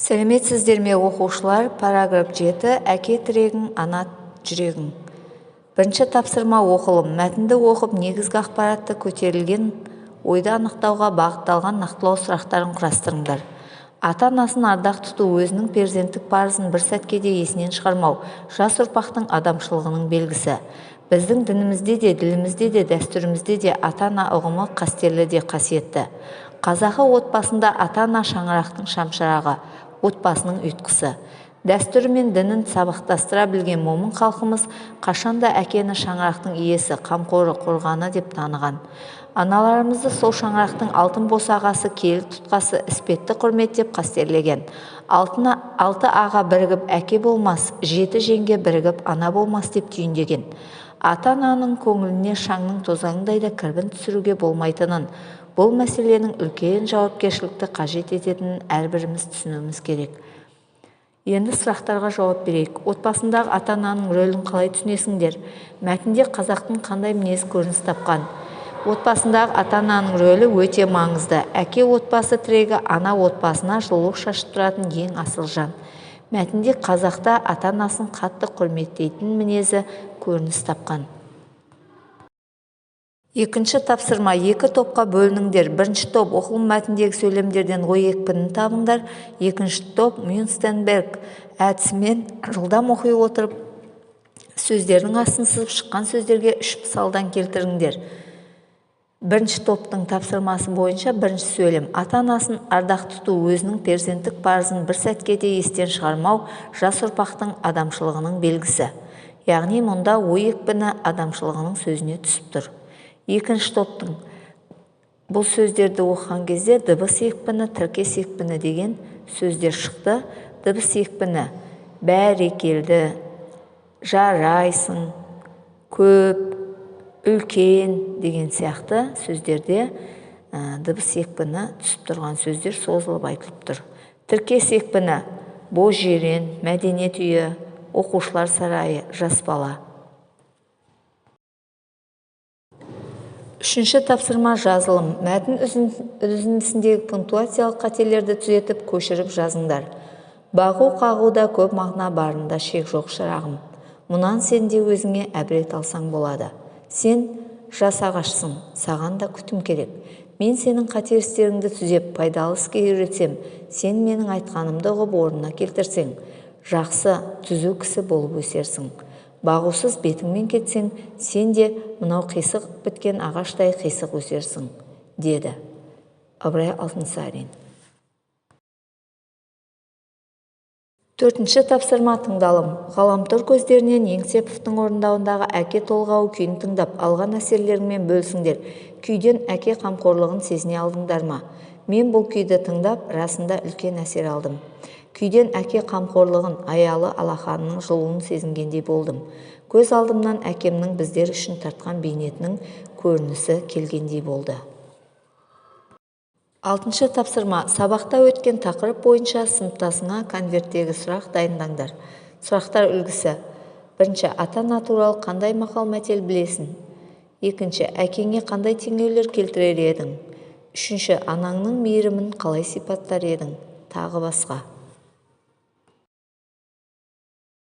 Сәлеметсіздер ме оқушылар? Параграф 7. Әке тірегің, ана жүрегің. Бірінші тапсырма оқылым. Мәтінді оқып, негізгі ақпаратты көтерілген ойды анықтауға бағытталған нақтылау сұрақтарын құрастырыңдар. Ата-анасын ардақ тұту, өзінің перзенттік парызын бір сәтке де есінен шығармау, жас ұрпақтың адамшылығының белгісі. Біздің дінімізде де, ділімізде де, дәстүрімізде де ата-ана ұғымы қастерлі де қасиетті. Қазақы отбасында ата-ана шаңырақтың шамшырағы, отбасының ұйытқысы. Дәстүрі мен дінін сабақтастыра білген момын халқымыз қашанда әкені шаңырақтың иесі, қамқоры, қорғаны деп таныған. Аналарымызды сол шаңырақтың алтын босағасы, келі тұтқасы, іспетті құрметтеп қастерлеген. Алты аға бірігіп әке болмас, 7 жеңге бірігіп ана болмас деп түйіндеген. Ата-ананың көңіліне шаңның тозаңдай да кірбің түсіруге болмайтынын, бұл мәселенің үлкен жауапкершілікті қажет ететінін әрбіріміз түсінуіміз керек. Енді сұрақтарға жауап берейік. Отбасындағы ата-ананың рөлін қалай түсінесіңдер? Мәтінде қазақтың қандай мінез көрініс тапқан? Отбасындағы ата-ананың рөлі өте маңызды. Әке отбасы тірегі, ана отбасына жылу шашып тұратын ең асыл жан. Мәтінде қазақта ата-анасын қатты құрметтейтін мінезі көрініс тапқан. Екінші тапсырма. 2 топқа бөлініңдер. Бірінші топ оқылым мәтіндегі сөйлемдерден ой екпінін табыңдар. Екінші топ Мюнстенберг әдісімен жылдам оқи отырып сөздердің астын сызып шыққан сөздерге 3 мысалдан келтіріңдер. Бірінші топтың тапсырмасы бойынша бірінші сөйлем. Ата-анасын ардақ тұту, өзінің перзенттік парызын бір сәтке де естен шығармау, жас ұрпақтың адамшылығының белгісі. Яғни мұнда ой екпіні адамшылығының сөзіне түсіп тұр. Екінші топтың бұл сөздерді оқыған кезде дыбыс екпіні, тіркес екпіні деген сөздер шықты. Дыбыс екпіні бәрекелді, жарайсың, көп, үлкен деген сияқты сөздерде дыбыс екпіні түсіп тұрған сөздер созылып айтылып тұр. Тіркес екпіні Бозжирен, мәдениет үйі, оқушылар сарайы, жас бала. Үшінші тапсырма жазылым. Мәтін үзіндісіндегі пунктуациялық қателерді түзетіп, көшіріп жазыңдар. Бағу қағуда көп мағына барында шек жоқ шырағым. Мұнан сен де өзіңе әбірет алсаң болады. Сен жас ағашсың, саған да күтім керек. Мен сенің қателіктеріңді түзеп, пайдалы іске үйретсем, сен менің айтқанымды ұғып орнына келтірсең, жақсы, түзу кісі болып өсерсің. Бағусыз бетіңмен кетсең, сен де мынау қисық біткен ағаштай қисық өсерсің, деді Ыбырай Алтынсарин. Төртінші тапсырма тыңдалым. Ғаламтор көздерінен Еңсеповтың орындауындағы әке толғауы күйін тыңдап, алған әсерлеріңмен бөлісіңдер. Күйден әке қамқорлығын сезіне алдыңдар ма? Мен бұл күйді тыңдап, расында үлкен әсер алдым. Күйден әке қамқорлығын, аялы алақанының жылуын сезінгендей болдым. Көз алдымнан әкемнің біздер үшін тартқан бейнетінің көрінісі келгендей болды. Алтыншы тапсырма. Сабақта өткен тақырып бойынша сыныптасыңа конверттегі сұрақ дайындаңдар. Сұрақтар үлгісі. Бірінші, ата-ана туралы қандай мақал-мәтел білесің? Екінші, әкеңе қандай теңеулер келтірер едің? Үшінші, анаңның мейірімін қалай сипаттар едің? Тағы басқа.